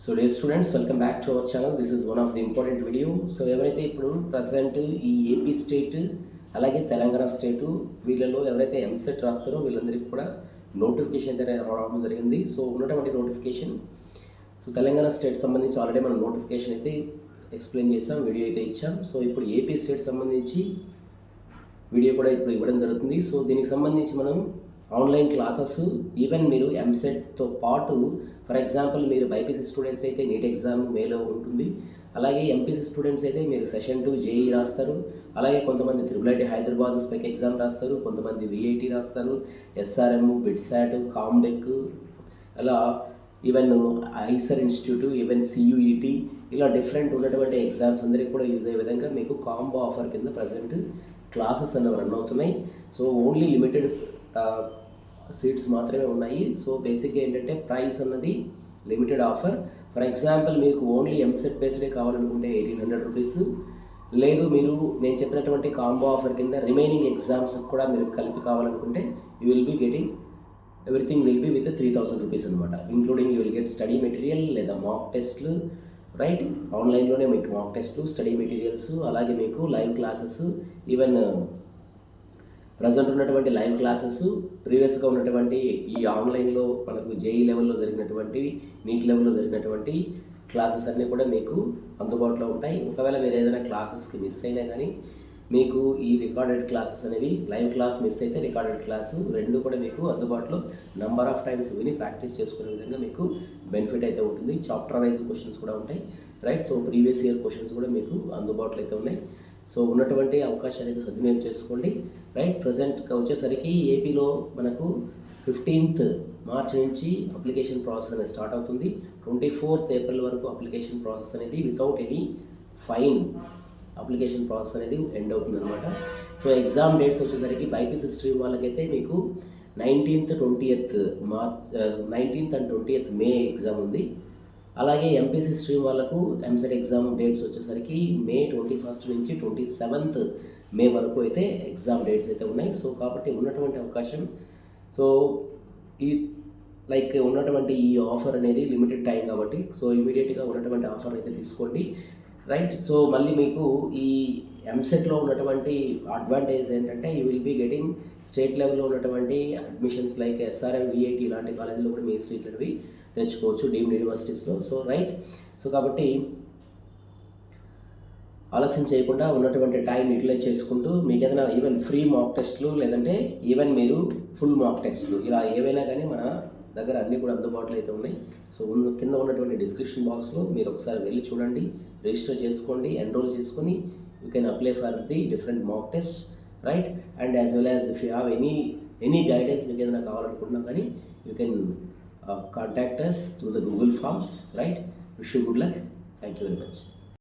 So dear students, welcome back to our channel. This is one of the important video. So ఎవరైతే ఇప్పుడు present ఈ AP state అలాగే తెలంగాణ స్టేటు వీళ్ళలో ఎవరైతే ఎంసెట్ రాస్తారో వీళ్ళందరికీ కూడా నోటిఫికేషన్ అయితే రావడం జరిగింది. సో ఉన్నటువంటి నోటిఫికేషన్, సో తెలంగాణ స్టేట్ సంబంధించి ఆల్రెడీ మనం నోటిఫికేషన్ అయితే ఎక్స్ప్లెయిన్ చేసాం, వీడియో అయితే ఇచ్చాం. సో ఇప్పుడు ఏపీ స్టేట్ సంబంధించి వీడియో కూడా ఇప్పుడు ఇవ్వడం జరుగుతుంది. సో దీనికి సంబంధించి మనం ఆన్లైన్ క్లాసెస్, ఈవెన్ మీరు ఎంసెట్తో పాటు ఫర్ ఎగ్జాంపుల్ మీరు బైపీసీ స్టూడెంట్స్ అయితే నీట్ ఎగ్జామ్ మేలో ఉంటుంది, అలాగే ఎంపీసీ స్టూడెంట్స్ అయితే మీరు సెషన్ 2 జేఈ రాస్తారు, అలాగే కొంతమంది త్రిబుల్ హైదరాబాద్ స్పెక్ ఎగ్జామ్ రాస్తారు, కొంతమంది విఐటి రాస్తారు, ఎస్ఆర్ఎం, బిట్సాట్, కామ్డెక్, అలా even IISER institute, even CUET, ఇలా డిఫరెంట్ ఉన్నటువంటి ఎగ్జామ్స్ అందరికీ కూడా యూజ్ అయ్యే విధంగా మీకు కాంబో ఆఫర్ కింద ప్రజెంట్ క్లాసెస్ అనేవి రన్ అవుతున్నాయి. సో ఓన్లీ లిమిటెడ్ సీట్స్ మాత్రమే ఉన్నాయి. సో బేసిక్గా ఏంటంటే ప్రైస్ అన్నది లిమిటెడ్ ఆఫర్. ఫర్ ఎగ్జాంపుల్ మీకు ఓన్లీ ఎంసెట్ బేస్డే కావాలనుకుంటే 1800 రూపీస్, లేదు మీరు నేను చెప్పినటువంటి కాంబో ఆఫర్ కింద రిమైనింగ్ ఎగ్జామ్స్ కూడా మీరు కలిపి కావాలనుకుంటే you will be getting everything will be with 3000 rupees అనమాట. Including you will get study material లేదా మాక్ టెస్ట్లు, రైట్? ఆన్లైన్లోనే మీకు మాక్ టెస్ట్లు, స్టడీ మెటీరియల్స్, అలాగే మీకు లైవ్ క్లాసెస్, ఈవెన్ ప్రజెంట్ ఉన్నటువంటి లైవ్ క్లాసెస్, ప్రీవియస్గా ఉన్నటువంటి ఈ ఆన్లైన్లో మనకు జేఈ లెవెల్లో జరిగినటువంటి, నీట్ లెవెల్లో జరిగినటువంటి క్లాసెస్ అన్నీ కూడా మీకు అందుబాటులో ఉంటాయి. ఒకవేళ మీరు ఏదైనా క్లాసెస్కి మిస్ అయినా కానీ మీకు ఈ రికార్డెడ్ క్లాసెస్ అనేవి, లైవ్ క్లాస్ మిస్ అయితే రికార్డెడ్ క్లాసు రెండు కూడా మీకు అందుబాటులో నంబర్ ఆఫ్ టైమ్స్ విని ప్రాక్టీస్ చేసుకునే విధంగా మీకు బెనిఫిట్ అయితే ఉంటుంది. చాప్టర్ వైజ్ క్వశ్చన్స్ కూడా ఉంటాయి, right? So previous year questions కూడా మీకు అందుబాటులో అయితే ఉన్నాయి. సో ఉన్నటువంటి అవకాశాన్ని సద్వినియోగం చేసుకోండి, రైట్? ప్రజెంట్గా వచ్చేసరికి ఏపీలో మనకు 15th మార్చ్ నుంచి అప్లికేషన్ ప్రాసెస్ అనేది స్టార్ట్ అవుతుంది. 24th ఏప్రిల్ వరకు అప్లికేషన్ ప్రాసెస్ అనేది without any fine application process అనేది ఎండ్ అవుతుంది అనమాట. సో ఎగ్జామ్ డేట్స్ వచ్చేసరికి బైపీసీ స్ట్రీమ్ వాళ్ళకైతే మీకు 19th, 20th March, 19th and 20th May exam ఉంది. అలాగే ఎంపీసీ స్ట్రీమ్ వాళ్ళకు ఎంసెట్ ఎగ్జామ్ డేట్స్ వచ్చేసరికి మే 21st నుంచి 27th మే వరకు అయితే ఎగ్జామ్ డేట్స్ అయితే ఉన్నాయి. సో కాబట్టి ఉన్నటువంటి అవకాశం, సో ఈ ఉన్నటువంటి ఈ ఆఫర్ అనేది లిమిటెడ్ టైం కాబట్టి సో ఇమీడియట్గా ఉన్నటువంటి ఆఫర్ అయితే తీసుకోండి, రైట్? సో మళ్ళీ మీకు ఈ ఎంసెట్లో ఉన్నటువంటి అడ్వాంటేజ్ ఏంటంటే you will be getting state లెవెల్లో ఉన్నటువంటి అడ్మిషన్స్ లైక్ ఎస్ఆర్ఎం, విఐటి ఇలాంటి కాలేజీలో కూడా మెయిన్ సీట్లు అనేవి తెచ్చుకోవచ్చు డీమ్డ్ యూనివర్సిటీస్లో. సో రైట్, సో కాబట్టి ఆలస్యం చేయకుండా ఉన్నటువంటి టైం యూటిలైజ్ చేసుకుంటూ మీకు ఏదైనా ఈవెన్ ఫ్రీ మాక్ టెస్ట్లు, లేదంటే ఈవెన్ మీరు ఫుల్ మాక్ టెస్ట్లు, ఇలా ఏవైనా కానీ మన దగ్గర అన్నీ కూడా అందుబాటులో అయితే ఉన్నాయి. సో కింద ఉన్నటువంటి డిస్క్రిప్షన్ బాక్స్లో మీరు ఒకసారి వెళ్ళి చూడండి, రిజిస్టర్ చేసుకోండి, ఎన్రోల్ చేసుకొని you can apply for the different mock test, right? And as well as if you have any guidance మీకు ఏదైనా కావాలనుకుంటున్నా కానీ you can contact us through the Google Forms, right? Wish you good luck. Thank you very much.